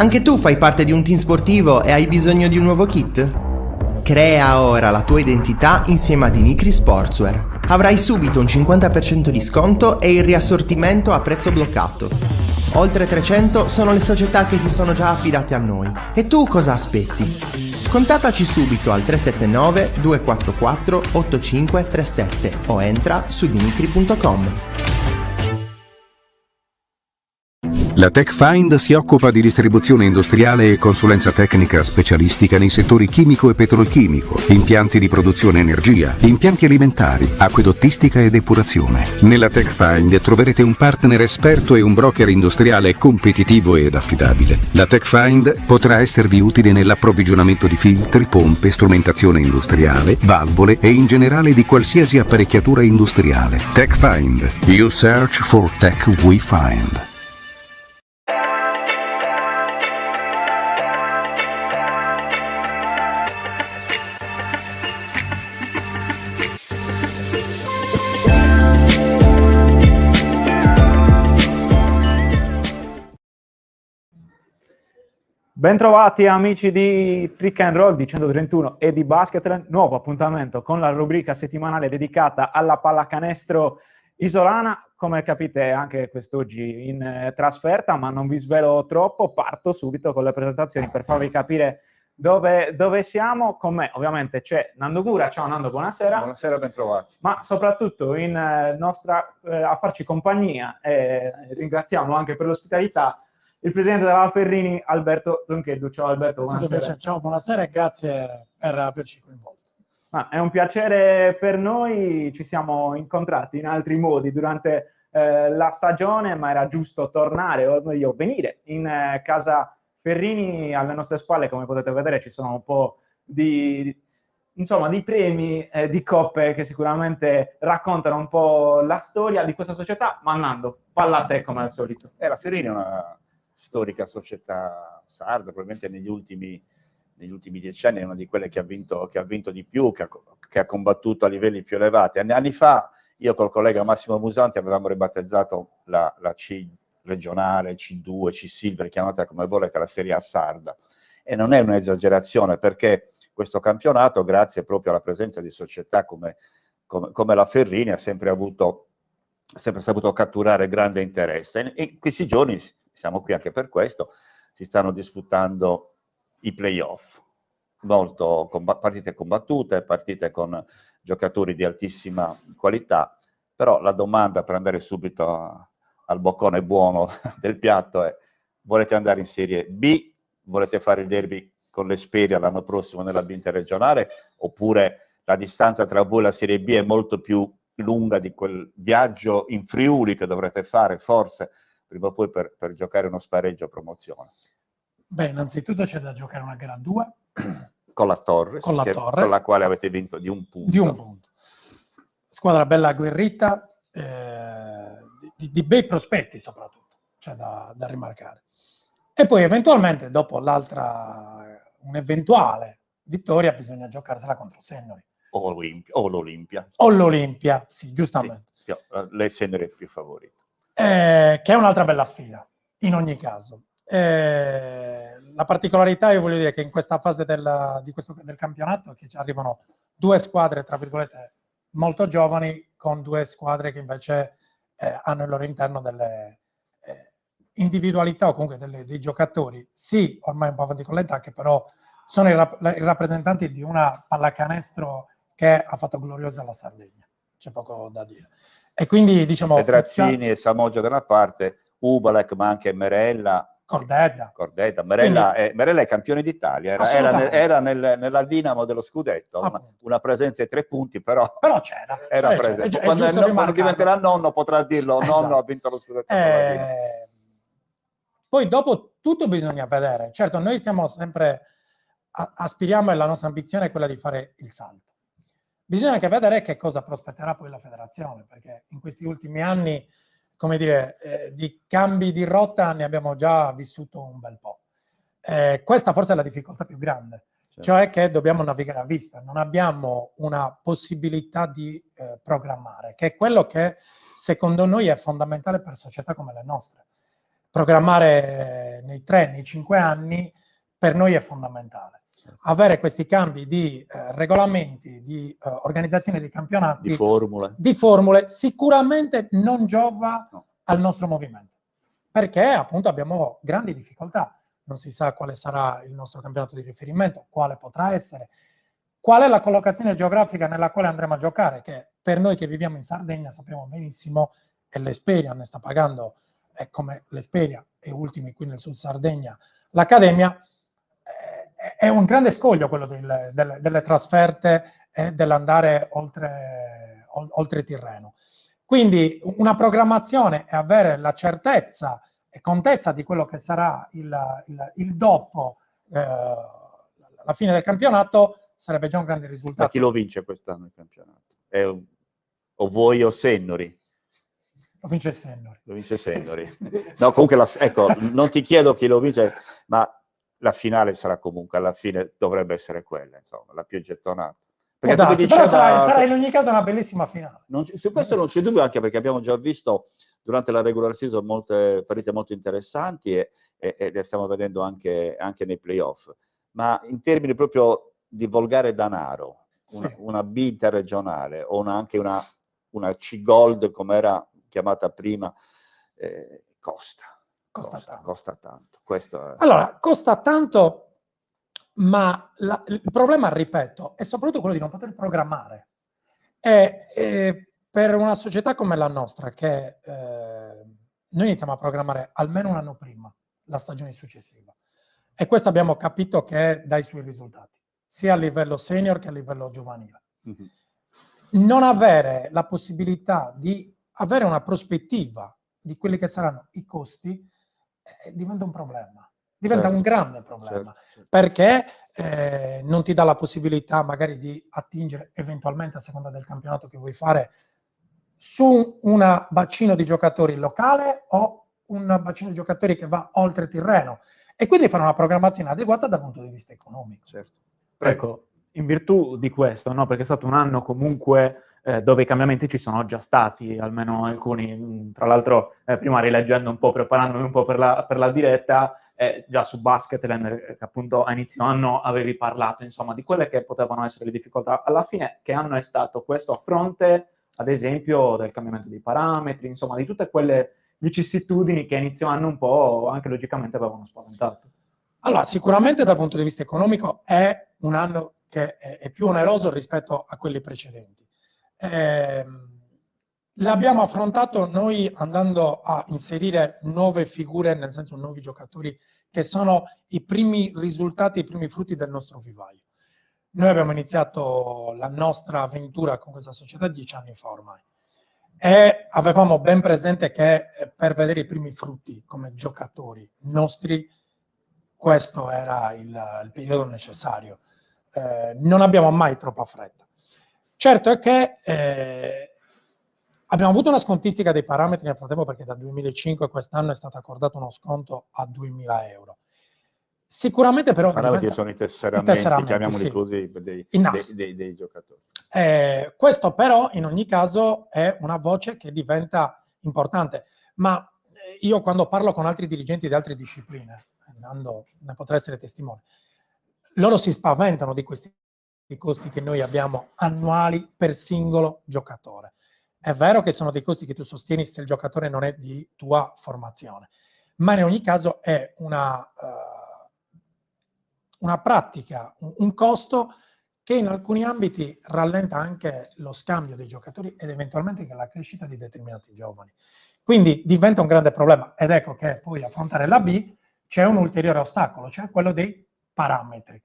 Anche tu fai parte di un team sportivo e hai bisogno di un nuovo kit? Crea ora la tua identità insieme a Dinicri Sportswear. Avrai subito un 50% di sconto e il riassortimento a prezzo bloccato. Oltre 300 sono le società che si sono già affidate a noi. E tu cosa aspetti? Contattaci subito al 379 244 8537 o entra su dinicri.com. La TechFind si occupa di distribuzione industriale e consulenza tecnica specialistica nei settori chimico e petrolchimico, impianti di produzione energia, impianti alimentari, acquedottistica e depurazione. Nella TechFind troverete un partner esperto e un broker industriale competitivo ed affidabile. La TechFind potrà esservi utile nell'approvvigionamento di filtri, pompe, strumentazione industriale, valvole e in generale di qualsiasi apparecchiatura industriale. TechFind. You search for tech we find. Bentrovati amici di Trick and Roll di 131 e di Basketland, nuovo appuntamento con la rubrica settimanale dedicata alla pallacanestro isolana. Come capite anche quest'oggi in trasferta, ma non vi svelo troppo, parto subito con le presentazioni per farvi capire dove siamo. Con me ovviamente c'è Nando Gura. Ciao Nando, buonasera. Buonasera, bentrovati. Ma soprattutto a farci compagnia, ringraziamo anche per l'ospitalità, il presidente della Ferrini, Alberto Zoncheddu. Ciao Alberto, buonasera. Ciao, buonasera e grazie per averci coinvolto. È un piacere per noi, ci siamo incontrati in altri modi durante la stagione, ma era giusto tornare, o meglio venire in casa Ferrini. Alle nostre spalle, come potete vedere, ci sono un po' di premi, di coppe che sicuramente raccontano un po' la storia di questa società. Ma Nando, palla a te come al solito. La Ferrini è una storica società sarda, probabilmente negli ultimi 10 anni è una di quelle che ha vinto di più, che ha combattuto a livelli più elevati. Anni fa io col collega Massimo Musanti avevamo ribattezzato la C regionale, C2, C Silver, chiamata come volete, la Serie A sarda. E non è un'esagerazione, perché questo campionato, grazie proprio alla presenza di società come la Ferrini, ha sempre saputo catturare grande interesse. E in questi giorni, siamo qui anche per questo, si stanno disputando i playoff, partite combattute, partite con giocatori di altissima qualità, però la domanda, per andare subito al boccone buono del piatto, è: volete andare in Serie B? Volete fare il derby con l'Esperia l'anno prossimo nella B interregionale? Oppure la distanza tra voi e la Serie B è molto più lunga di quel viaggio in Friuli che dovrete fare forse prima o poi per giocare uno spareggio promozione? Beh, innanzitutto c'è da giocare una gara 2 con la Torres, con la quale avete vinto di un punto. Squadra bella agguerrita, di bei prospetti soprattutto, c'è da rimarcare. E poi eventualmente dopo un'eventuale vittoria bisogna giocarsela contro Sennori. O l'Olimpia. O l'Olimpia, sì, giustamente. Sì, lei Sennori è più favorito. Che è un'altra bella sfida, in ogni caso. La particolarità, io voglio dire, che in questa fase del campionato è che ci arrivano due squadre, tra virgolette, molto giovani, con due squadre che invece hanno al loro interno delle individualità o comunque dei giocatori, sì, ormai un po' avanti con l'età, che però sono i rappresentanti di una pallacanestro che ha fatto gloriosa la Sardegna, c'è poco da dire. E quindi diciamo Pedrazzini e Samoggia da una parte, Ubalek, ma anche Merella, Cordedda. Merella è campione d'Italia, era nella Dinamo dello Scudetto, una presenza ai 3 punti, però era presente. Quando diventerà nonno potrà dirlo, esatto. Nonno ha vinto lo Scudetto. Poi dopo tutto bisogna vedere. Certo, noi stiamo sempre aspiriamo e la nostra ambizione è quella di fare il salto. Bisogna anche vedere che cosa prospetterà poi la federazione, perché in questi ultimi anni, come dire, di cambi di rotta ne abbiamo già vissuto un bel po'. Questa forse è la difficoltà più grande, cioè che dobbiamo navigare a vista, non abbiamo una possibilità di programmare, che è quello che secondo noi è fondamentale per società come le nostre. programmare nei 3, nei 5 anni per noi è fondamentale. Avere questi cambi di regolamenti, di organizzazione dei campionati, di formule sicuramente non giova al nostro movimento, perché appunto abbiamo grandi difficoltà. Non si sa quale sarà il nostro campionato di riferimento, quale potrà essere, qual è la collocazione geografica nella quale andremo a giocare, che per noi che viviamo in Sardegna sappiamo benissimo, e l'Esperia ne sta pagando, come l'Esperia e ultimi qui nel Sud Sardegna, l'Accademia, è un grande scoglio quello delle trasferte e dell'andare oltre Tirreno. Quindi una programmazione e avere la certezza e contezza di quello che sarà il dopo la fine del campionato sarebbe già un grande risultato. Ma chi lo vince quest'anno il campionato? O voi o Sennori? Lo vince Sennori. Lo vince Sennori. No, comunque, ecco, non ti chiedo chi lo vince, ma la finale sarà comunque, alla fine dovrebbe essere quella, insomma, la più gettonata. Darsi, però sarà in ogni caso una bellissima finale. Su questo non c'è dubbio, anche perché abbiamo già visto durante la regular season molte partite molto interessanti e le stiamo vedendo anche nei playoff. Ma in termini proprio di volgare danaro, una B interregionale o anche una C Gold, come era chiamata prima, costa tanto. Questo è... Allora, costa tanto, ma il problema, ripeto, è soprattutto quello di non poter programmare. Per una società come la nostra, che noi iniziamo a programmare almeno un anno prima la stagione successiva, e questo abbiamo capito che dà i suoi risultati, sia a livello senior che a livello giovanile. Mm-hmm. Non avere la possibilità di avere una prospettiva di quelli che saranno i costi diventa un problema. Diventa un grande problema, perché non ti dà la possibilità magari di attingere eventualmente, a seconda del campionato che vuoi fare, su un bacino di giocatori locale o un bacino di giocatori che va oltre Tirreno, e quindi fare una programmazione adeguata dal punto di vista economico. Certo. Ecco, in virtù di questo, no? Perché è stato un anno comunque dove i cambiamenti ci sono già stati, almeno alcuni, tra l'altro prima rileggendo un po', preparandomi un po' per la diretta, già su Basketland, che appunto a inizio anno avevi parlato, insomma, di quelle che potevano essere le difficoltà. Alla fine, che anno è stato questo a fronte, ad esempio, del cambiamento dei parametri, insomma, di tutte quelle vicissitudini che a inizio anno un po' anche logicamente avevano spaventato? Allora, sicuramente dal punto di vista economico è un anno che è più oneroso rispetto a quelli precedenti. L'abbiamo affrontato noi andando a inserire nuove figure, nel senso nuovi giocatori, che sono i primi risultati, i primi frutti del nostro vivaio. Noi abbiamo iniziato la nostra avventura con questa società 10 anni fa ormai, e avevamo ben presente che per vedere i primi frutti come giocatori nostri, questo era il periodo necessario. Non abbiamo mai troppa fretta. Certo è che abbiamo avuto una scontistica dei parametri nel frattempo, perché dal 2005 quest'anno è stato accordato uno sconto a 2.000 euro. Sicuramente però... Parametri sono i tesseramenti, chiamiamoli così, dei giocatori. Questo però in ogni caso è una voce che diventa importante, ma io quando parlo con altri dirigenti di altre discipline, Nando ne potrà essere testimone, loro si spaventano di questi costi che noi abbiamo annuali per singolo giocatore. È vero che sono dei costi che tu sostieni se il giocatore non è di tua formazione, ma in ogni caso è una pratica, un costo che in alcuni ambiti rallenta anche lo scambio dei giocatori ed eventualmente anche la crescita di determinati giovani. Quindi diventa un grande problema, ed ecco che poi affrontare la B c'è un ulteriore ostacolo, cioè quello dei parametri,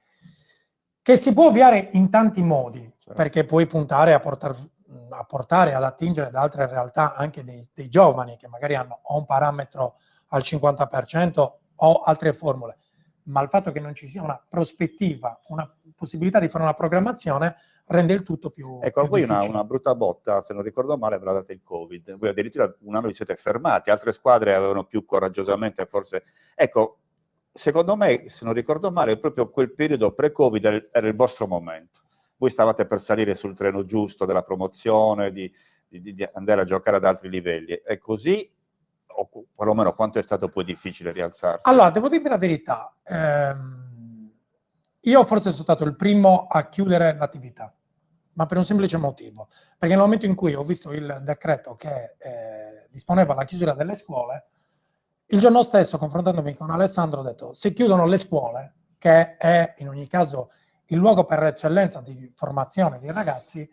che si può ovviare in tanti modi, certo, perché puoi puntare a portare ad attingere da altre realtà anche dei giovani che magari hanno o un parametro al 50% o altre formule, ma il fatto che non ci sia una prospettiva, una possibilità di fare una programmazione rende il tutto più ecco, più voi difficile. Una brutta botta, se non ricordo male, ve l'ha data il Covid. Voi addirittura un anno vi siete fermati, altre squadre avevano più coraggiosamente forse... Ecco, secondo me, se non ricordo male, proprio quel periodo pre-Covid era il vostro momento. Voi stavate per salire sul treno giusto della promozione, di andare a giocare ad altri livelli. È così o perlomeno quanto è stato poi difficile rialzarsi? Allora, devo dirvi la verità, io forse sono stato il primo a chiudere l'attività, ma per un semplice motivo, perché nel momento in cui ho visto il decreto che disponeva la chiusura delle scuole, il giorno stesso, confrontandomi con Alessandro, ho detto, se chiudono le scuole, che è in ogni caso il luogo per eccellenza di formazione dei ragazzi,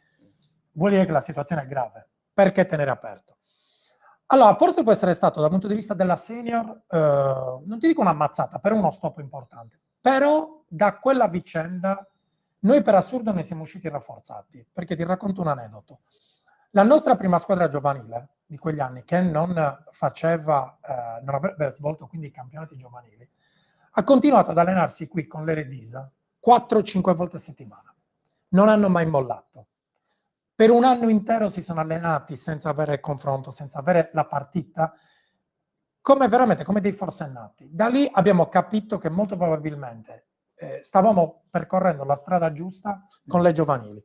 vuol dire che la situazione è grave. Perché tenere aperto? Allora, forse può essere stato dal punto di vista della senior, non ti dico una mazzata, però uno stop importante. Però da quella vicenda noi per assurdo ne siamo usciti rafforzati, perché ti racconto un aneddoto. La nostra prima squadra giovanile di quegli anni, che non avrebbe svolto quindi i campionati giovanili, ha continuato ad allenarsi qui con l'Eredisa 4-5 volte a settimana. Non hanno mai mollato. Per un anno intero si sono allenati senza avere confronto, senza avere la partita, come veramente come dei forsennati. Da lì abbiamo capito che molto probabilmente stavamo percorrendo la strada giusta con le giovanili.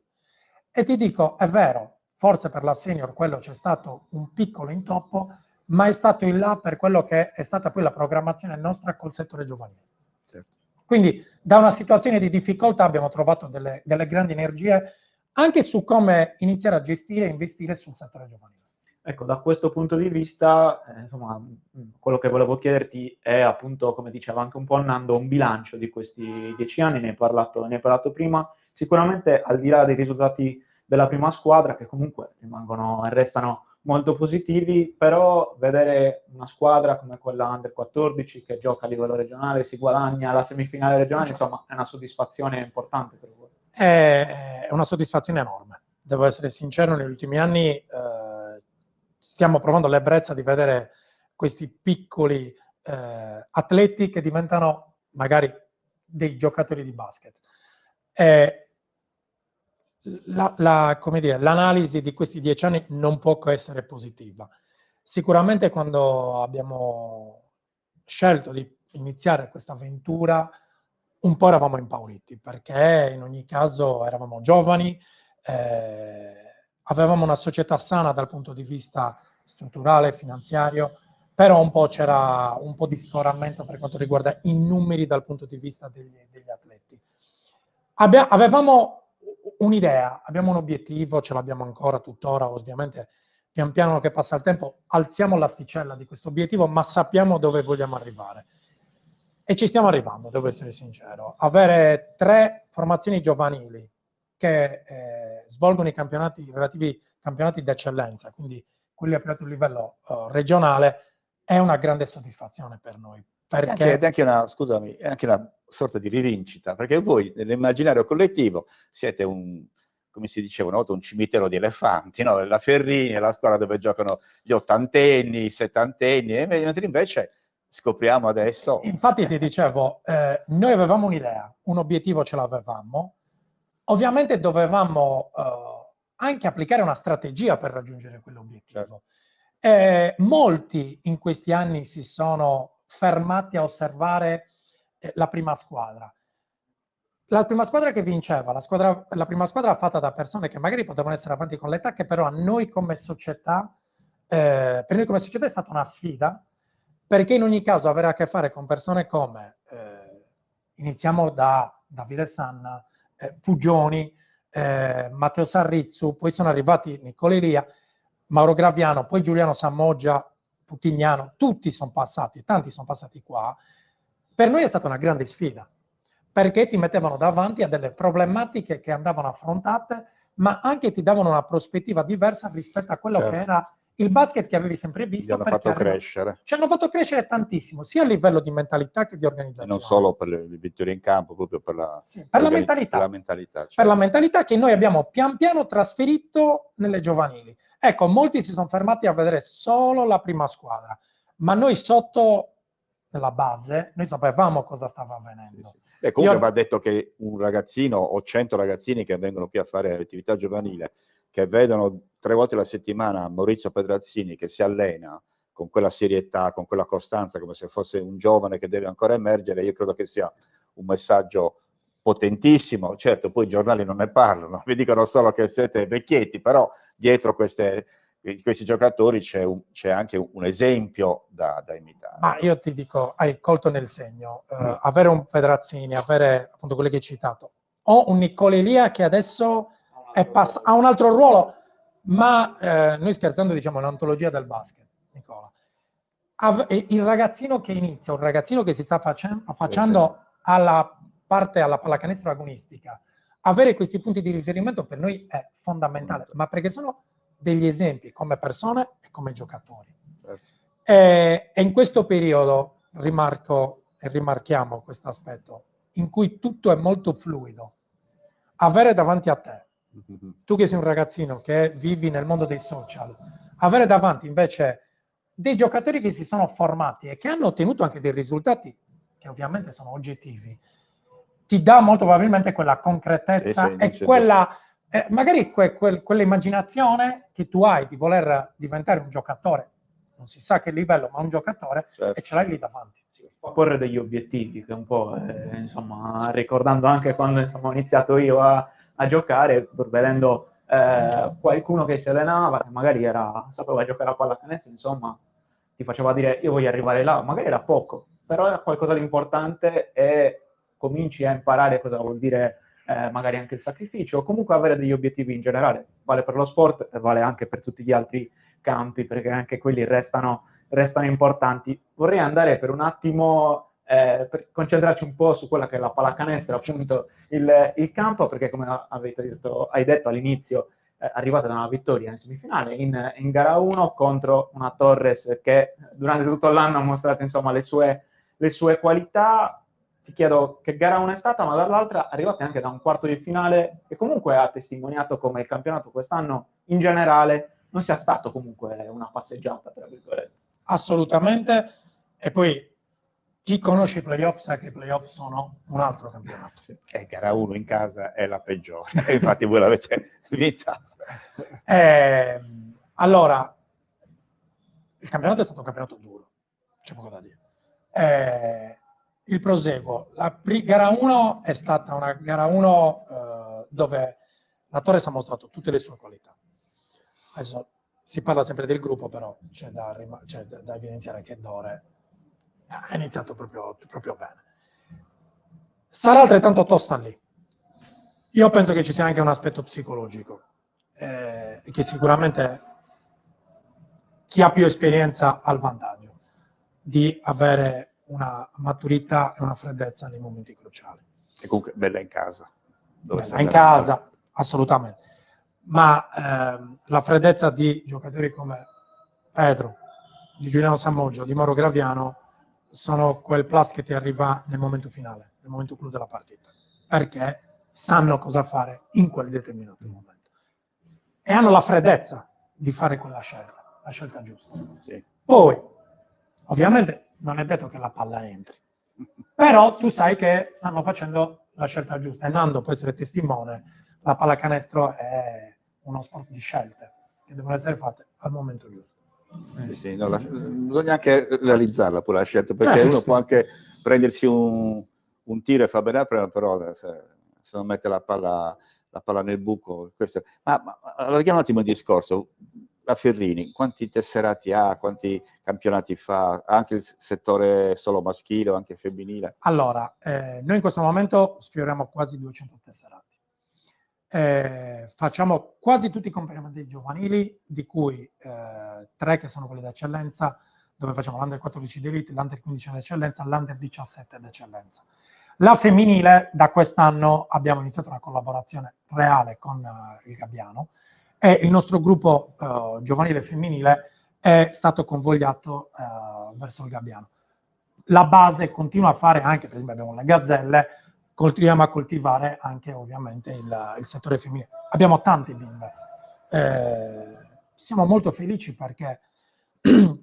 E ti dico, è vero, forse per la senior quello c'è stato un piccolo intoppo, ma è stato in là per quello che è stata poi la programmazione nostra col settore giovanile. Certo. Quindi da una situazione di difficoltà abbiamo trovato delle grandi energie anche su come iniziare a gestire e investire sul settore giovanile. Ecco, da questo punto di vista, insomma, quello che volevo chiederti è appunto, come diceva anche un po' Nando, un bilancio di questi 10 anni, ne hai parlato prima. Sicuramente al di là dei risultati della prima squadra, che comunque rimangono e restano molto positivi, però vedere una squadra come quella Under 14 che gioca a livello regionale, si guadagna la semifinale regionale, insomma, è una soddisfazione importante per voi. È una soddisfazione enorme. Devo essere sincero, negli ultimi anni stiamo provando l'ebbrezza di vedere questi piccoli atleti che diventano magari dei giocatori di basket. L'analisi di questi 10 anni non può che essere positiva. Sicuramente quando abbiamo scelto di iniziare questa avventura un po' eravamo impauriti, perché in ogni caso eravamo giovani, avevamo una società sana dal punto di vista strutturale, finanziario, però un po' c'era un po' di scoramento per quanto riguarda i numeri dal punto di vista degli atleti. Avevamo un'idea, abbiamo un obiettivo, ce l'abbiamo ancora tuttora, ovviamente pian piano che passa il tempo alziamo l'asticella di questo obiettivo, ma sappiamo dove vogliamo arrivare. E ci stiamo arrivando, devo essere sincero. Avere 3 formazioni giovanili che svolgono i relativi campionati d'eccellenza, quindi quelli a più livello regionale, è una grande soddisfazione per noi. Perché È anche una, scusami, è anche una sorta di rivincita, perché voi nell'immaginario collettivo siete come si diceva una volta, un cimitero di elefanti, no? La Ferrini è la squadra dove giocano gli ottantenni, i settantenni, mentre invece scopriamo adesso. Infatti ti dicevo, noi avevamo un'idea, un obiettivo ce l'avevamo, ovviamente dovevamo anche applicare una strategia per raggiungere quell'obiettivo. Molti in questi anni si sono fermati a osservare la prima squadra. La prima squadra che vinceva, la prima squadra fatta da persone che magari potevano essere avanti con l'età, che però a noi come società, per noi come società è stata una sfida, perché in ogni caso avere a che fare con persone come, iniziamo da Davide Sanna, Pugioni, Matteo Sarrizzu, poi sono arrivati Nicola Elia, Mauro Graviano, poi Giuliano Samoggia, Putignano, tutti sono passati, tanti sono passati qua. Per noi è stata una grande sfida, perché ti mettevano davanti a delle problematiche che andavano affrontate, ma anche ti davano una prospettiva diversa rispetto a quello che era il basket che avevi sempre visto. Ci hanno fatto crescere. Ci hanno fatto crescere tantissimo, sia a livello di mentalità che di organizzazione. E non solo per le vittorie in campo, proprio per la mentalità. Certo. Per la mentalità che noi abbiamo pian piano trasferito nelle giovanili. Ecco, molti si sono fermati a vedere solo la prima squadra, ma noi sotto, nella base, noi sapevamo cosa stava avvenendo. Sì. E comunque va detto che un ragazzino o 100 ragazzini che vengono qui a fare attività giovanile, che vedono 3 volte alla settimana Maurizio Pedrazzini che si allena con quella serietà, con quella costanza, come se fosse un giovane che deve ancora emergere, io credo che sia un messaggio potentissimo. Certo, poi i giornali non ne parlano, vi dicono solo che siete vecchietti, però dietro queste di questi giocatori c'è anche un esempio da imitare. Ma io ti dico, hai colto nel segno, avere un Pedrazzini, avere appunto quelli che hai citato, o un Niccolò Elia che adesso ha un altro ruolo, ma noi scherzando diciamo un'antologia del basket, Nicola. Il ragazzino che inizia, un ragazzino che si sta affacciando alla pallacanestro agonistica, avere questi punti di riferimento per noi è fondamentale, ma perché sono degli esempi come persone e come giocatori. E in questo periodo rimarchiamo questo aspetto in cui tutto è molto fluido. Avere davanti a te, tu che sei un ragazzino che vivi nel mondo dei social, avere davanti invece dei giocatori che si sono formati e che hanno ottenuto anche dei risultati che ovviamente sono oggettivi, ti dà molto probabilmente quella concretezza e quella magari quella immaginazione che tu hai di voler diventare un giocatore, non si sa che livello, ma un giocatore, e ce l'hai lì davanti. Fa porre degli obiettivi, che un po', insomma, ricordando anche quando insomma, ho iniziato io a giocare, pur vedendo qualcuno che si allenava, che magari sapeva giocare a pallacanestro, insomma, ti faceva dire io voglio arrivare là, magari era poco, però era qualcosa di importante e cominci a imparare cosa vuol dire magari anche il sacrificio, o comunque avere degli obiettivi in generale, vale per lo sport e vale anche per tutti gli altri campi, perché anche quelli restano importanti. Vorrei andare per un attimo, per concentrarci un po' su quella che è la pallacanestro, appunto il campo, perché come hai detto all'inizio, arrivate da una vittoria in semifinale in gara 1 contro una Torres che durante tutto l'anno ha mostrato insomma le sue qualità. Ti chiedo che gara 1 è stata, ma dall'altra arrivate anche da un quarto di finale che comunque ha testimoniato come il campionato quest'anno in generale non sia stato comunque una passeggiata, tra virgolette. Assolutamente, e poi chi conosce i playoff sa che i playoff sono un altro campionato. Gara 1 in casa è la peggiore, infatti voi l'avete vinta. Allora, il campionato è stato un campionato duro, c'è poco da dire. Il proseguo, gara 1 è stata una gara 1 dove la Torres ha mostrato tutte le sue qualità. Adesso si parla sempre del gruppo, però c'è da evidenziare che Dore ha iniziato proprio bene. Sarà altrettanto tosta lì. Io penso che ci sia anche un aspetto psicologico, che sicuramente chi ha più esperienza ha il vantaggio di avere una maturità e una freddezza nei momenti cruciali. E comunque bella in casa. Bella in casa, assolutamente. Ma la freddezza di giocatori come Pedro, di Giuliano Sammoggio, di Mauro Graviano sono quel plus che ti arriva nel momento finale, nel momento clou della partita, perché sanno cosa fare in quel determinato momento e hanno la freddezza di fare quella scelta, la scelta giusta. Sì. Poi, ovviamente, non è detto che la palla entri, però tu sai che stanno facendo la scelta giusta e Nando può essere testimone. La pallacanestro è uno sport di scelte che devono essere fatte al momento giusto. Sì, no, bisogna anche realizzarla pure la scelta, perché uno può anche prendersi un tiro e fa bene, però se non mette la palla nel buco. Questo. Ma allarghiamo un attimo il discorso. La Ferrini, quanti tesserati ha, quanti campionati fa, anche il settore solo maschile o anche femminile? Allora, noi in questo momento sfioriamo quasi 200 tesserati. Facciamo quasi tutti i campionati giovanili, di cui 3 che sono quelli d'eccellenza, dove facciamo l'Under 14 d'Elite, l'Under 15 d'eccellenza, l'Under 17 d'eccellenza. La femminile, da quest'anno abbiamo iniziato una collaborazione reale con il Gabbiano e il nostro gruppo giovanile femminile è stato convogliato verso il Gabbiano. La base continua a fare anche, per esempio abbiamo le Gazzelle, continuiamo a coltivare anche ovviamente il settore femminile. Abbiamo tante bimbe. Siamo molto felici perché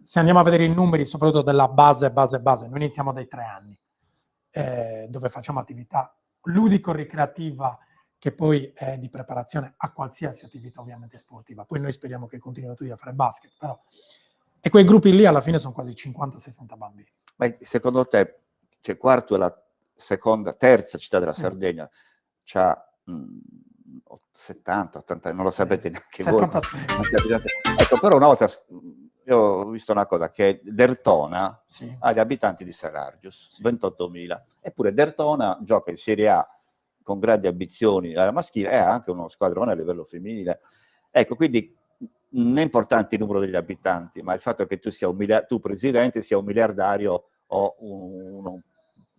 se andiamo a vedere i numeri, soprattutto della base, noi iniziamo dai 3 anni, dove facciamo attività ludico-ricreativa che poi è di preparazione a qualsiasi attività ovviamente sportiva. Poi noi speriamo che continuino tutti a fare basket, però. E quei gruppi lì alla fine sono quasi 50-60 bambini. Ma secondo te, Quarto è la terza città della Sardegna, c'ha 70, 80, non lo sapete neanche 70 voi. Ecco, però una volta io ho visto una cosa, che Dertona Sì. ha gli abitanti di Serargius, 28.000, eppure Dertona gioca in Serie A con grandi ambizioni alla maschile e ha anche uno squadrone a livello femminile. Ecco, quindi non è importante il numero degli abitanti, ma il fatto che tu sia tu presidente sia un miliardario o uno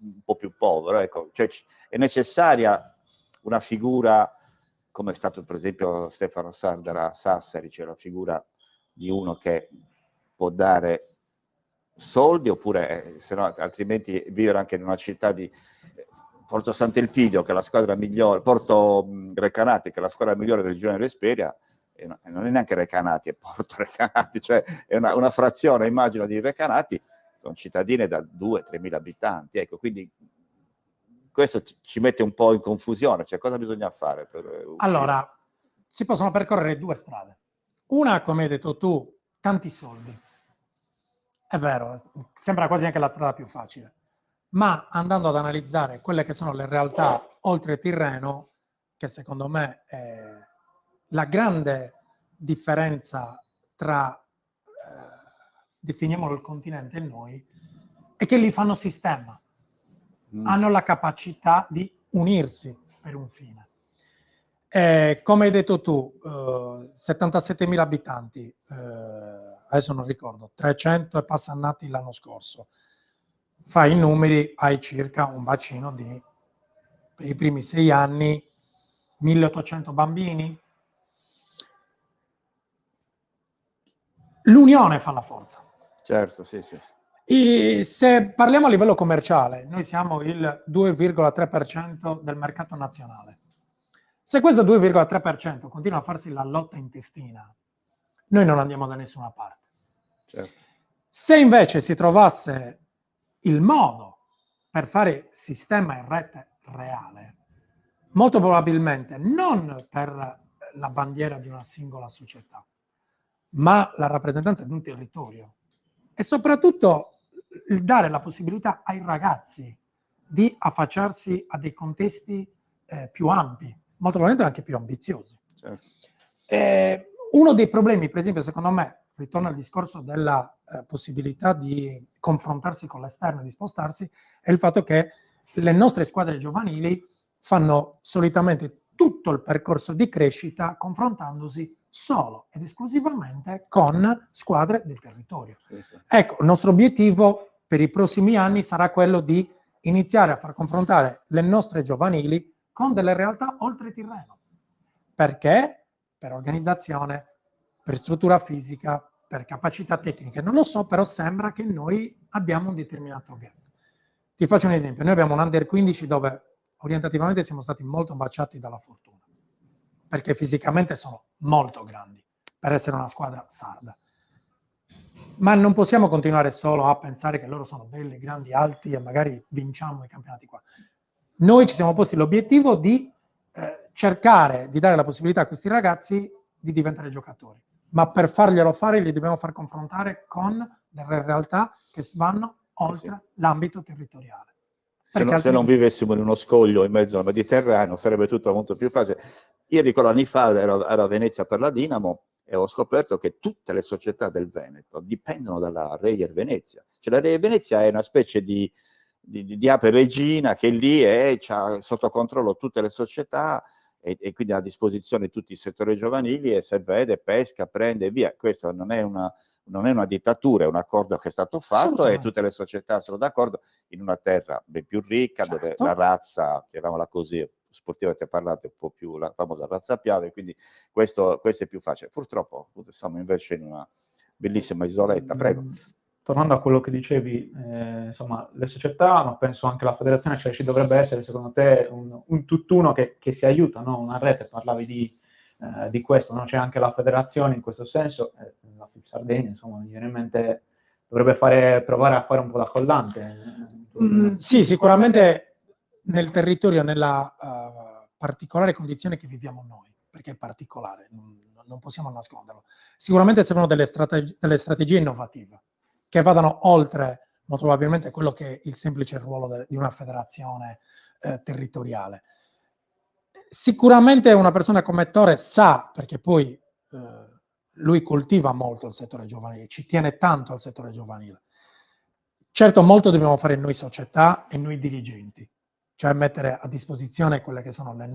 un po' più povero. Ecco, cioè, è necessaria una figura come è stato per esempio Stefano Sardara a Sassari, c'è la figura di uno che può dare soldi, oppure se no, altrimenti vivere anche in una città di Porto Sant'Elpidio, che è la squadra migliore, Porto Recanati, che è la squadra migliore del girone Respiria, e non è neanche Recanati, è Porto Recanati, cioè è una frazione, immagino, di Recanati, sono cittadine da 2-3 mila abitanti, ecco, quindi questo ci mette un po' in confusione, cioè cosa bisogna fare per uscire? Allora, si possono percorrere due strade. Una, come hai detto tu, tanti soldi. È vero, sembra quasi anche la strada più facile. Ma andando ad analizzare quelle che sono le realtà oltre Tirreno, che secondo me è la grande differenza tra, definiamolo il continente e noi, è che lì fanno sistema. Hanno la capacità di unirsi per un fine. Come hai detto tu, 77.000 abitanti, adesso non ricordo, 300 e passa nati l'anno scorso. Fai i numeri, hai circa un bacino di, per i primi 6 anni, 1.800 bambini. L'unione fa la forza. Certo, sì. E se parliamo a livello commerciale, noi siamo il 2,3% del mercato nazionale. Se questo 2,3% continua a farsi la lotta intestina, noi non andiamo da nessuna parte. Certo. Se invece si trovasse il modo per fare sistema in rete reale, molto probabilmente non per la bandiera di una singola società, ma la rappresentanza di un territorio e soprattutto il dare la possibilità ai ragazzi di affacciarsi a dei contesti più ampi, molto probabilmente anche più ambiziosi. Certo. Uno dei problemi, per esempio, secondo me, ritorno al discorso della possibilità di confrontarsi con l'esterno e di spostarsi, è il fatto che le nostre squadre giovanili fanno solitamente tutto il percorso di crescita confrontandosi solo ed esclusivamente con squadre del territorio. Sì. Ecco, il nostro obiettivo per i prossimi anni sarà quello di iniziare a far confrontare le nostre giovanili con delle realtà oltre Tirreno. Perché? Per organizzazione, per struttura fisica, per capacità tecniche. Non lo so, però sembra che noi abbiamo un determinato gap. Ti faccio un esempio. Noi abbiamo un Under 15 dove orientativamente siamo stati molto baciati dalla fortuna, perché fisicamente sono molto grandi per essere una squadra sarda. Ma non possiamo continuare solo a pensare che loro sono belli, grandi, alti e magari vinciamo i campionati qua. Noi ci siamo posti l'obiettivo di cercare di dare la possibilità a questi ragazzi di diventare giocatori, ma per farglielo fare li dobbiamo far confrontare con delle realtà che vanno oltre l'ambito territoriale. Se non vivessimo in uno scoglio in mezzo al Mediterraneo sarebbe tutto molto più facile. Io ricordo anni fa ero a Venezia per la Dinamo e ho scoperto che tutte le società del Veneto dipendono dalla Reyer Venezia. Cioè la Reyer Venezia è una specie di ape regina che lì ha sotto controllo tutte le società e quindi ha a disposizione tutti i settori giovanili e se vede, pesca, prende e via. Questo non è una dittatura, è un accordo che è stato fatto e tutte le società sono d'accordo in una terra ben più ricca, certo, dove la razza, chiamiamola così, sportiva ti ha parlato un po' più la famosa razza Piave, quindi questo è più facile. Purtroppo siamo invece in una bellissima isoletta, prego. Tornando a quello che dicevi, insomma, le società, ma penso anche la federazione, cioè ci dovrebbe essere secondo te un tutt'uno che si aiuta, no? Una rete, parlavi di questo, no? C'è anche la federazione in questo senso, la FIP Sardegna, insomma, mi viene in mente, dovrebbe provare a fare un po' da collante. Sì, sicuramente nel territorio, nella particolare condizione che viviamo noi, perché è particolare, non possiamo nasconderlo. Sicuramente servono delle strategie innovative che vadano oltre molto probabilmente quello che è il semplice ruolo di una federazione territoriale. Sicuramente una persona come Ettore sa, perché poi lui coltiva molto il settore giovanile, ci tiene tanto al settore giovanile. Certo, molto dobbiamo fare noi società e noi dirigenti, cioè mettere a disposizione quelle che sono le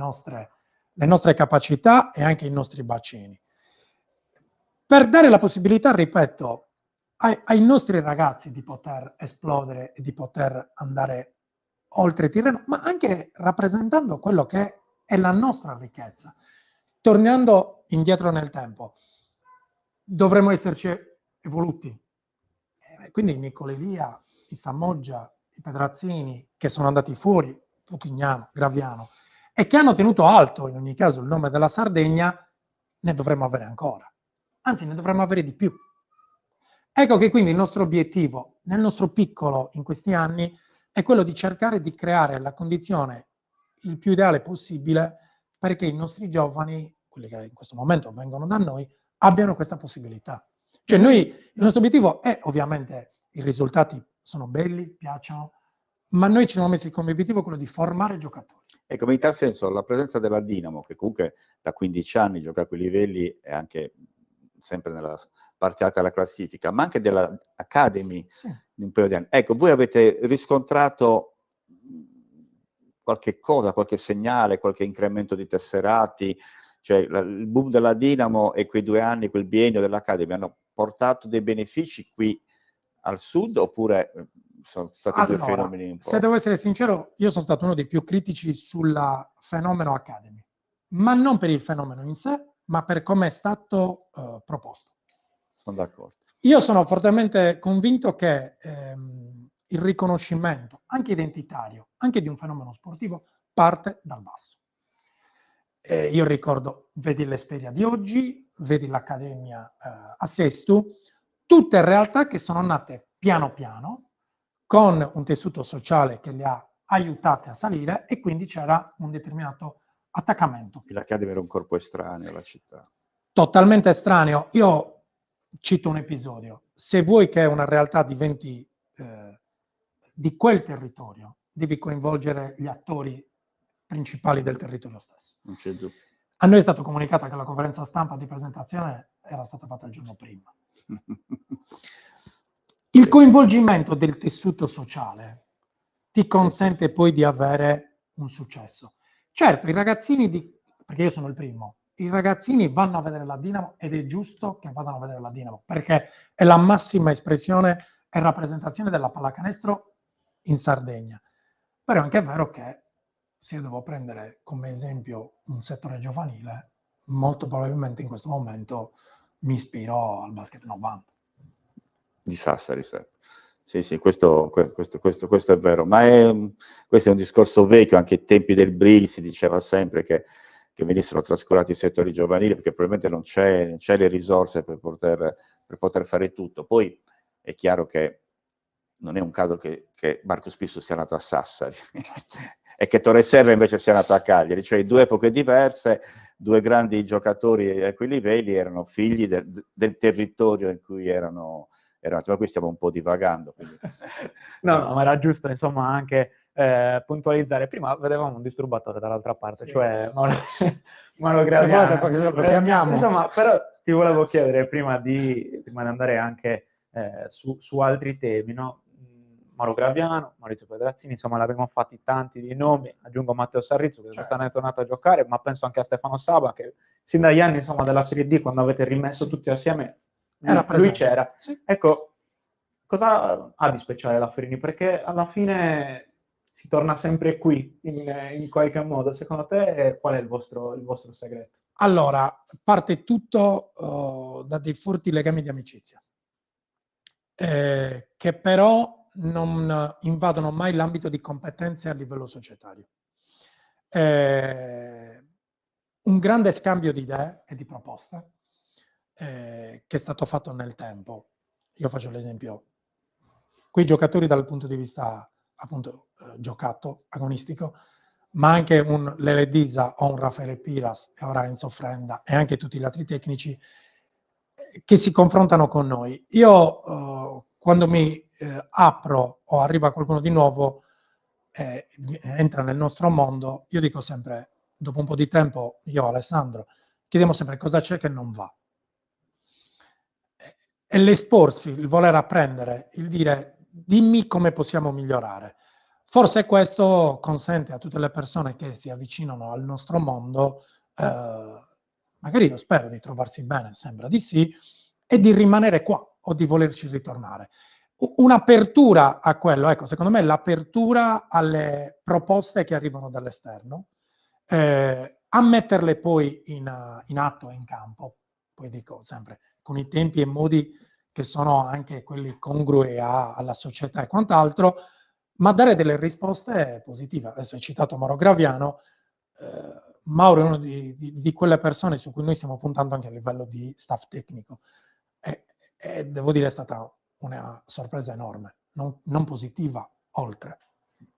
nostre capacità e anche i nostri bacini. Per dare la possibilità, ripeto, ai nostri ragazzi di poter esplodere e di poter andare oltre Tirreno, ma anche rappresentando quello che è la nostra ricchezza. Tornando indietro nel tempo, dovremmo esserci evoluti. Quindi i Nicolelia, i Samoggia, i Pedrazzini, che sono andati fuori, Putignano, Graviano, e che hanno tenuto alto, in ogni caso, il nome della Sardegna, ne dovremmo avere ancora. Anzi, ne dovremmo avere di più. Ecco che quindi il nostro obiettivo, nel nostro piccolo in questi anni, è quello di cercare di creare la condizione il più ideale possibile perché i nostri giovani, quelli che in questo momento vengono da noi, abbiano questa possibilità. Cioè il nostro obiettivo è ovviamente, i risultati sono belli, piacciono, ma noi ci siamo messi come obiettivo quello di formare giocatori. Ecco, in tal senso la presenza della Dinamo, che comunque da 15 anni gioca a quei livelli e anche sempre nella parte alta della classifica, ma anche della Academy in un paio di anni. Ecco, voi avete riscontrato qualche cosa, qualche segnale, qualche incremento di tesserati, cioè il boom della Dinamo e quei 2 anni, quel biennio dell'Academy hanno portato dei benefici qui al sud oppure sono stati due fenomeni un po'? Se devo essere sincero, io sono stato uno dei più critici sul fenomeno Academy, ma non per il fenomeno in sé, ma per come è stato proposto. Sono d'accordo. Io sono fortemente convinto che il riconoscimento, anche identitario, anche di un fenomeno sportivo, parte dal basso. Io ricordo, vedi l'Esperia di oggi, vedi l'Accademia a Sestu, tutte realtà che sono nate piano piano, con un tessuto sociale che le ha aiutate a salire e quindi c'era un determinato attaccamento. L'Academy era un corpo estraneo alla città. Totalmente estraneo. Io cito un episodio. Se vuoi che una realtà diventi di quel territorio, devi coinvolgere gli attori principali del territorio stesso. Non c'è dubbio. A noi è stato comunicato che la conferenza stampa di presentazione era stata fatta il giorno prima. Il coinvolgimento del tessuto sociale ti consente poi di avere un successo. Certo, i ragazzini, perché io sono il primo, i ragazzini vanno a vedere la Dinamo ed è giusto che vadano a vedere la Dinamo, perché è la massima espressione e rappresentazione della pallacanestro in Sardegna. Però è anche vero che se io devo prendere come esempio un settore giovanile, molto probabilmente in questo momento mi ispiro al basket 90. Di Sassari, sì, questo è vero, ma questo è un discorso vecchio, anche ai tempi del Bril si diceva sempre che venissero trascurati i settori giovanili perché probabilmente non c'è le risorse per poter fare tutto. Poi è chiaro che non è un caso che Marco Spisso sia nato a Sassari e che Torre Serra invece sia nato a Cagliari, cioè 2 epoche diverse, 2 grandi giocatori a quei livelli erano figli del territorio in cui erano, ma qui stiamo un po' divagando. Quindi. No, ma era giusto insomma anche puntualizzare. Prima vedevamo un disturbatore dall'altra parte, cioè Mauro Graviano. Lo chiamiamo. Insomma, però ti volevo chiedere prima di andare anche su altri temi, no? Mauro Graviano, Maurizio Pedrazzini, insomma l'abbiamo fatti tanti di nomi, aggiungo Matteo Sarrizzo che quest'anno è tornato a giocare, ma penso anche a Stefano Saba che sin dagli anni insomma della Serie D, quando avete rimesso tutti assieme, lui c'era. Sì. Ecco, cosa ha di speciale la Ferrini? Perché alla fine si torna sempre qui in qualche modo. Secondo te qual è il vostro segreto? Allora, parte tutto da dei forti legami di amicizia, che però non invadono mai l'ambito di competenze a livello societario. Un grande scambio di idee e di proposte che è stato fatto nel tempo. Io faccio l'esempio, quei giocatori dal punto di vista appunto giocato, agonistico, ma anche un Lele Disa o un Raffaele Piras e ora Enzo Frenda e anche tutti gli altri tecnici che si confrontano con noi. Io quando mi apro o arriva qualcuno di nuovo, entra nel nostro mondo, io dico sempre, dopo un po' di tempo, io Alessandro, chiediamo sempre cosa c'è che non va. e l'esporsi, il voler apprendere, il dire dimmi come possiamo migliorare. Forse questo consente a tutte le persone che si avvicinano al nostro mondo, magari io spero di trovarsi bene, sembra di sì, e di rimanere qua o di volerci ritornare. Un'apertura a quello, ecco, secondo me l'apertura alle proposte che arrivano dall'esterno, a metterle poi in atto e in campo, poi dico sempre, con i tempi e modi che sono anche quelli congrui alla società e quant'altro, ma dare delle risposte positive. Adesso hai citato Mauro Graviano, Mauro è una di quelle persone su cui noi stiamo puntando anche a livello di staff tecnico, e devo dire è stata una sorpresa enorme, non positiva, oltre.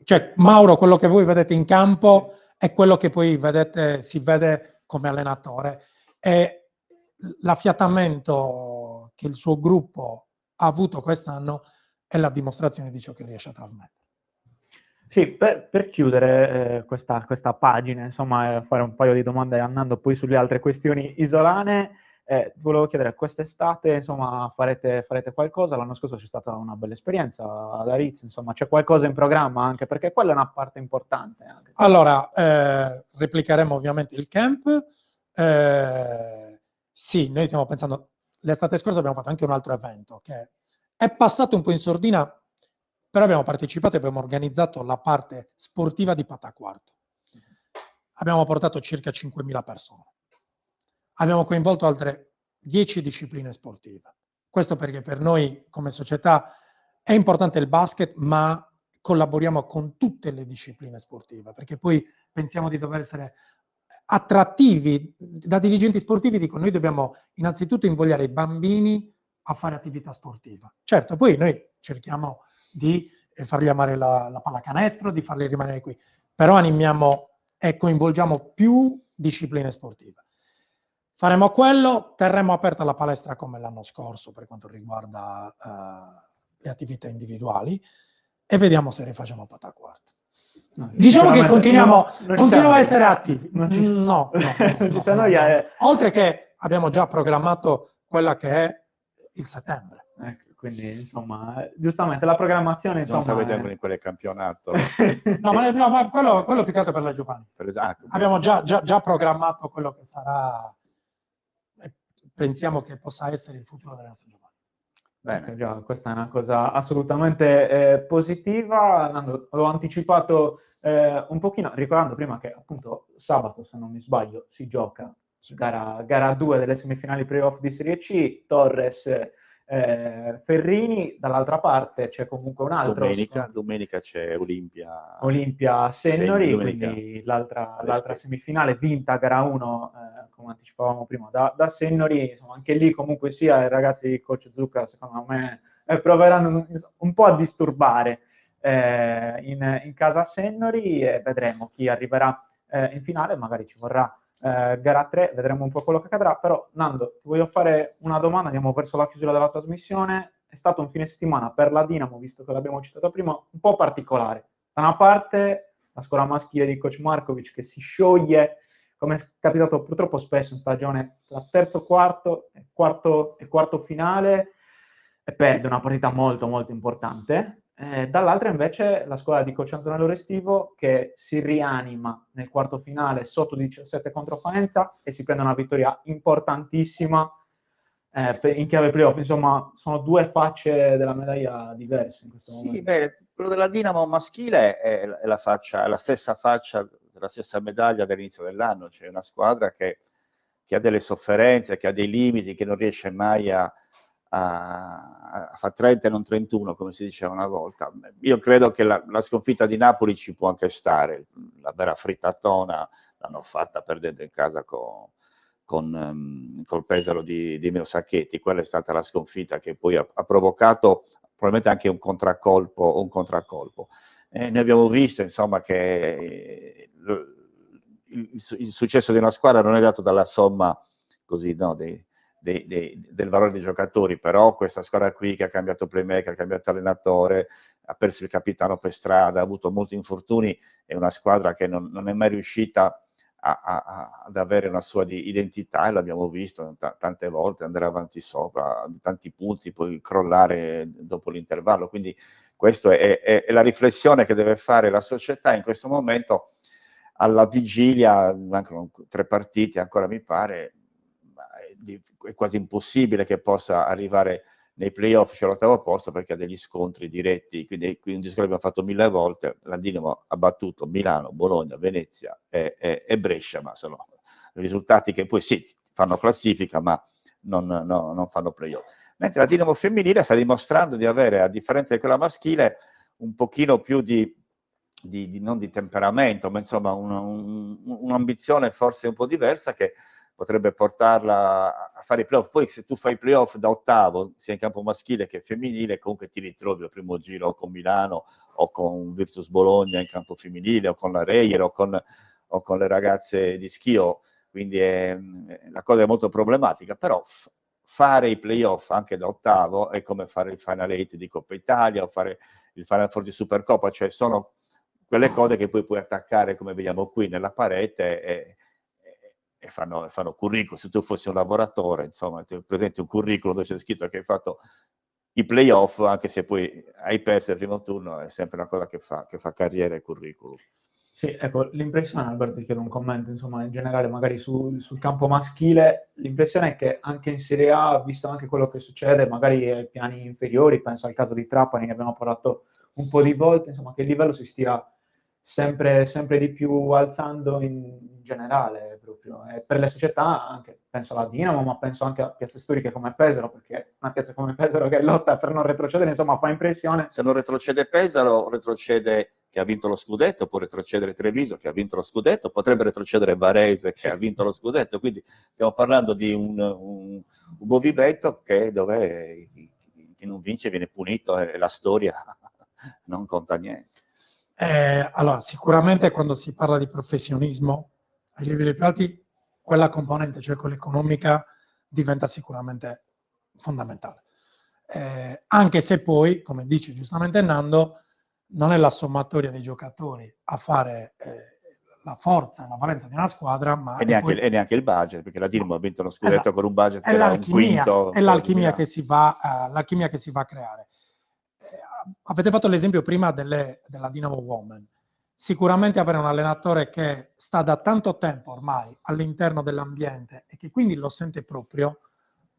Cioè, Mauro, quello che voi vedete in campo è quello che poi vedete, si vede come allenatore, e l'affiatamento che il suo gruppo ha avuto quest'anno è la dimostrazione di ciò che riesce a trasmettere. Sì, per chiudere questa pagina, insomma, fare un paio di domande andando poi sulle altre questioni isolane, volevo chiedere, quest'estate, insomma, farete qualcosa? L'anno scorso c'è stata una bella esperienza ad Arizzo, insomma, c'è qualcosa in programma, anche perché quella è una parte importante. Anche. Allora, replicheremo ovviamente il camp. Sì, noi stiamo pensando, l'estate scorsa abbiamo fatto anche un altro evento che è passato un po' in sordina, però abbiamo partecipato e abbiamo organizzato la parte sportiva di Pataquarto. Abbiamo portato circa 5.000 persone. Abbiamo coinvolto altre 10 discipline sportive. Questo perché per noi come società è importante il basket, ma collaboriamo con tutte le discipline sportive, perché poi pensiamo di dover essere attrattivi. Da dirigenti sportivi dico, noi dobbiamo innanzitutto invogliare i bambini a fare attività sportiva. Certo, poi noi cerchiamo di fargli amare la pallacanestro, di farli rimanere qui, però animiamo e coinvolgiamo più discipline sportive. Faremo quello, terremo aperta la palestra come l'anno scorso per quanto riguarda le attività individuali, e vediamo se rifacciamo Pataquarto. Diciamo che continuiamo a essere attivi. No. Oltre che abbiamo già programmato quella che è il settembre. Quindi, insomma, giustamente la programmazione, insomma... Non sta vedendo in quel campionato. No, ma quello più che altro per la giovanile. Abbiamo già programmato quello che sarà, e pensiamo che possa essere il futuro delle nostre giovani. Bene, già, questa è una cosa assolutamente positiva. L'ho anticipato un pochino, ricordando prima che appunto sabato, se non mi sbaglio, si gioca gara 2 delle semifinali playoff di Serie C, Torres Ferrini, dall'altra parte c'è comunque un altro. Domenica c'è Olimpia Sennori, quindi l'altra semifinale vinta gara 1, come anticipavamo prima, da Sennori. Insomma, anche lì comunque sia i ragazzi di coach Zucca, secondo me, proveranno un po' a disturbare in casa Sennori, e vedremo chi arriverà in finale. Magari ci vorrà gara 3, vedremo un po' quello che accadrà. Però Nando, ti voglio fare una domanda, andiamo verso la chiusura della trasmissione. È stato un fine settimana per la Dinamo, visto che l'abbiamo citato prima, un po' particolare. Da una parte la squadra maschile di coach Markovic che si scioglie, come è capitato purtroppo spesso in stagione, tra terzo quarto e quarto finale, e perde una partita molto molto importante. Dall'altra invece la squadra di coach Antonello Restivo che si rianima nel quarto finale sotto 17 contro Faenza e si prende una vittoria importantissima in chiave playoff. Insomma, sono due facce della medaglia diverse in questo momento. Sì, beh, quello della Dinamo maschile è la stessa faccia della stessa medaglia dell'inizio dell'anno. C'è una squadra che ha delle sofferenze, che ha dei limiti, che non riesce mai a fare 30 e non 31, come si diceva una volta. Io credo che la sconfitta di Napoli ci può anche stare. La vera frittatona l'hanno fatta perdendo in casa col Pesaro di Meo Sacchetti. Quella è stata la sconfitta che poi ha provocato probabilmente anche un contraccolpo. Noi abbiamo visto, insomma, che il successo di una squadra non è dato dalla somma così, no, del valore dei giocatori, però questa squadra qui che ha cambiato playmaker, ha cambiato allenatore, ha perso il capitano per strada, ha avuto molti infortuni, è una squadra che non è mai riuscita ad avere una sua identità, e l'abbiamo visto tante volte, andare avanti sopra di tanti punti, poi crollare dopo l'intervallo. Quindi questa è la riflessione che deve fare la società in questo momento, alla vigilia, mancano 3 partite ancora mi pare, è quasi impossibile che possa arrivare nei playoff, c'è l'8° posto, perché ha degli scontri diretti, quindi un discorso che abbiamo fatto 1000 volte. La Dinamo ha battuto Milano, Bologna, Venezia e Brescia, ma sono risultati che poi sì, fanno classifica, ma non fanno playoff. Mentre la Dinamo femminile sta dimostrando di avere, a differenza di quella maschile, un pochino più non di temperamento, ma insomma un'ambizione forse un po' diversa, che potrebbe portarla a fare i playoff. Poi se tu fai i playoff da 8°, sia in campo maschile che femminile, comunque ti ritrovi al primo giro o con Milano o con Virtus Bologna in campo femminile, o con la Reyer o con le ragazze di Schio, quindi la cosa è molto problematica, però fare i playoff anche da 8° è come fare il Final 8 di Coppa Italia o fare il Final 4 di Supercoppa, cioè sono quelle cose che poi puoi attaccare, come vediamo qui, nella parete e fanno curriculum. Se tu fossi un lavoratore, insomma, ti presenti un curriculum dove c'è scritto che hai fatto i playoff, anche se poi hai perso il primo turno, è sempre una cosa che fa carriera e curriculum. Sì, ecco, l'impressione, Alberto, ti chiedo un commento, insomma, in generale, magari sul campo maschile, l'impressione è che anche in Serie A, visto anche quello che succede, magari ai piani inferiori, penso al caso di Trapani, ne abbiamo parlato un po' di volte, insomma, che il livello si stia sempre di più alzando in generale, proprio. E per le società, anche, penso alla Dinamo, ma penso anche a piazze storiche come Pesaro, perché una piazza come Pesaro che lotta per non retrocedere, insomma, fa impressione. Se non retrocede Pesaro, retrocede che ha vinto lo scudetto, può retrocedere Treviso che ha vinto lo scudetto, potrebbe retrocedere Varese che ha vinto lo scudetto, quindi stiamo parlando di un movimento dove chi non vince viene punito e la storia non conta niente. Allora, sicuramente quando si parla di professionismo ai livelli più alti, quella componente, cioè quella economica, diventa sicuramente fondamentale. Anche se poi, come dice giustamente Nando, non è la sommatoria dei giocatori a fare la forza e la valenza di una squadra, ma e neanche il budget, perché la Dinamo ha vinto lo scudetto, esatto, con un budget che era un quinto. È l'alchimia che si va a creare. Avete fatto l'esempio prima della Dinamo Women. Sicuramente avere un allenatore che sta da tanto tempo ormai all'interno dell'ambiente e che quindi lo sente proprio,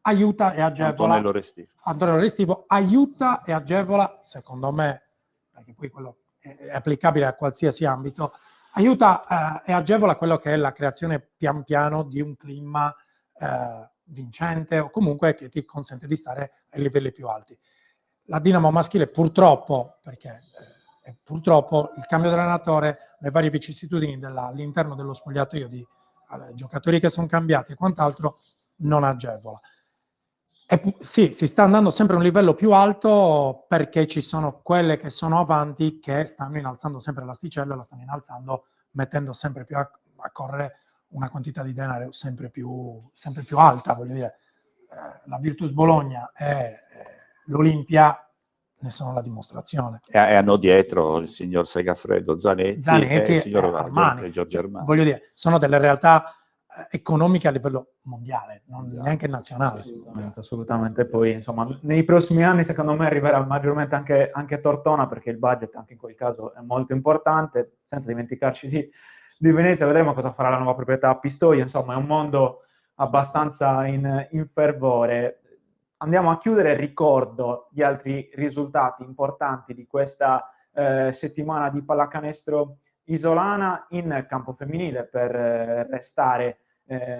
aiuta e agevola. Antonello Restivo aiuta e agevola, secondo me, perché poi quello è applicabile a qualsiasi ambito, aiuta e agevola quello che è la creazione pian piano di un clima vincente, o comunque che ti consente di stare ai livelli più alti. La Dinamo maschile purtroppo, perché purtroppo il cambio dell'allenatore, le varie vicissitudini all'interno dello spogliatoio di giocatori che sono cambiati e quant'altro, non agevola. Sì, si sta andando sempre a un livello più alto, perché ci sono quelle che sono avanti che stanno innalzando sempre l'asticella, la stanno innalzando, mettendo sempre più a correre una quantità di denaro sempre più alta, voglio dire. La Virtus Bologna e l'Olimpia ne sono la dimostrazione. E hanno dietro il signor Segafredo Zanetti e il signor Armani. Giorgio Armani. Voglio dire, sono delle realtà economiche a livello mondiale, non neanche nazionale. Assolutamente. Poi, insomma, nei prossimi anni, secondo me, arriverà maggiormente anche Tortona, perché il budget anche in quel caso è molto importante, senza dimenticarci di Venezia. Vedremo cosa farà la nuova proprietà a Pistoia. Insomma, è un mondo abbastanza in fervore. Andiamo a chiudere. Ricordo gli altri risultati importanti di questa settimana di pallacanestro isolana in campo femminile. Per restare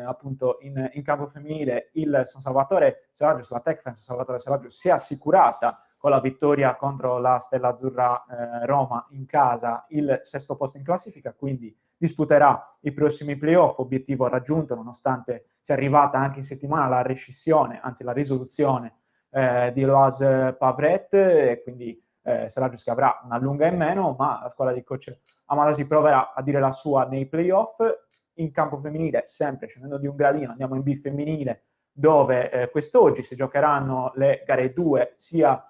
appunto in campo femminile, il San Salvatore Seragios, la Tech Fan San Salvatore Seragios, si è assicurata con la vittoria contro la Stella Azzurra Roma in casa il 6° posto in classifica, quindi disputerà i prossimi playoff, obiettivo raggiunto nonostante sia arrivata anche in settimana la rescissione, anzi la risoluzione di Loas Pavret, e quindi Seragios che avrà una lunga in meno, ma la squadra di coach Amadasi proverà a dire la sua nei playoff. In campo femminile, sempre scendendo di un gradino, andiamo in B femminile, dove quest'oggi si giocheranno le gare 2, sia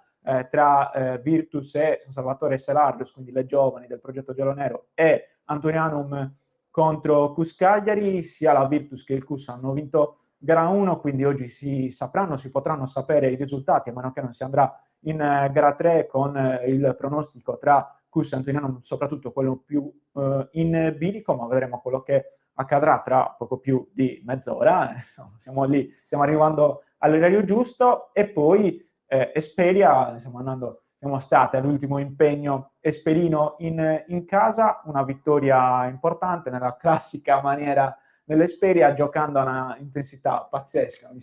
tra Virtus e San Salvatore Seragios, quindi le giovani del progetto giallonero, e Antonianum contro Cus Cagliari. Sia la Virtus che il Cus hanno vinto gara 1, quindi oggi si potranno sapere i risultati, a meno che non si andrà in gara 3 con il pronostico tra Cus e Antoniano, soprattutto quello più in bilico, ma vedremo quello che accadrà tra poco più di mezz'ora. Siamo lì, stiamo arrivando all'orario giusto. E poi Esperia, siamo stati all'ultimo impegno esperino in casa, una vittoria importante nella classica maniera dell'Esperia, giocando a una intensità pazzesca. Mi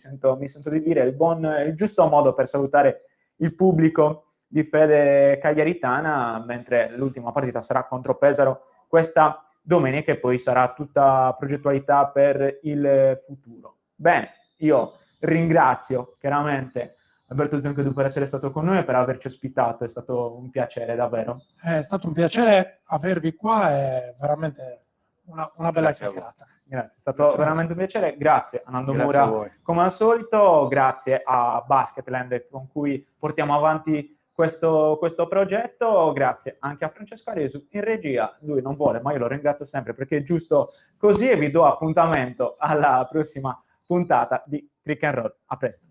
sento di dire il giusto modo per salutare il pubblico di fede cagliaritana, mentre l'ultima partita sarà contro Pesaro questa domenica, e poi sarà tutta progettualità per il futuro. Bene, io ringrazio chiaramente Alberto Zanchedu per essere stato con noi e per averci ospitato. È stato un piacere, davvero. È stato un piacere avervi qua, è veramente una bella chiacchierata. Grazie, è stato veramente un piacere. Grazie a Nando Mura, come al solito. Grazie a Basketland, con cui portiamo avanti questo progetto. Grazie anche a Francesco Aresu in regia. Lui non vuole, ma io lo ringrazio sempre perché è giusto così, e vi do appuntamento alla prossima puntata di Click and Roll. A presto.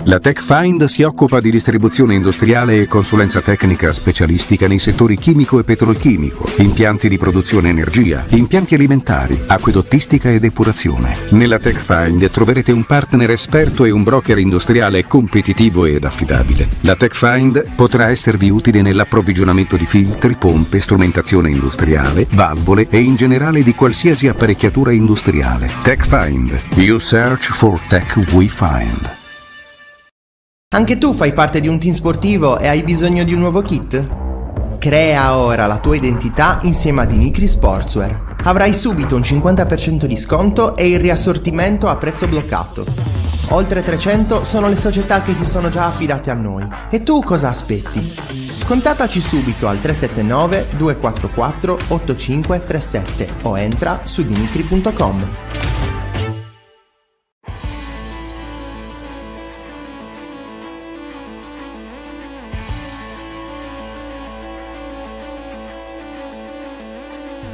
La TechFind si occupa di distribuzione industriale e consulenza tecnica specialistica nei settori chimico e petrolchimico, impianti di produzione energia, impianti alimentari, acquedottistica e depurazione. Nella TechFind troverete un partner esperto e un broker industriale competitivo ed affidabile. La TechFind potrà esservi utile nell'approvvigionamento di filtri, pompe, strumentazione industriale, valvole e in generale di qualsiasi apparecchiatura industriale. TechFind. You search for tech we find. Anche tu fai parte di un team sportivo e hai bisogno di un nuovo kit? Crea ora la tua identità insieme a Dinicri Sportswear. Avrai subito un 50% di sconto e il riassortimento a prezzo bloccato. Oltre 300 sono le società che si sono già affidate a noi. E tu cosa aspetti? Contattaci subito al 379 244 8537 o entra su dinicri.com.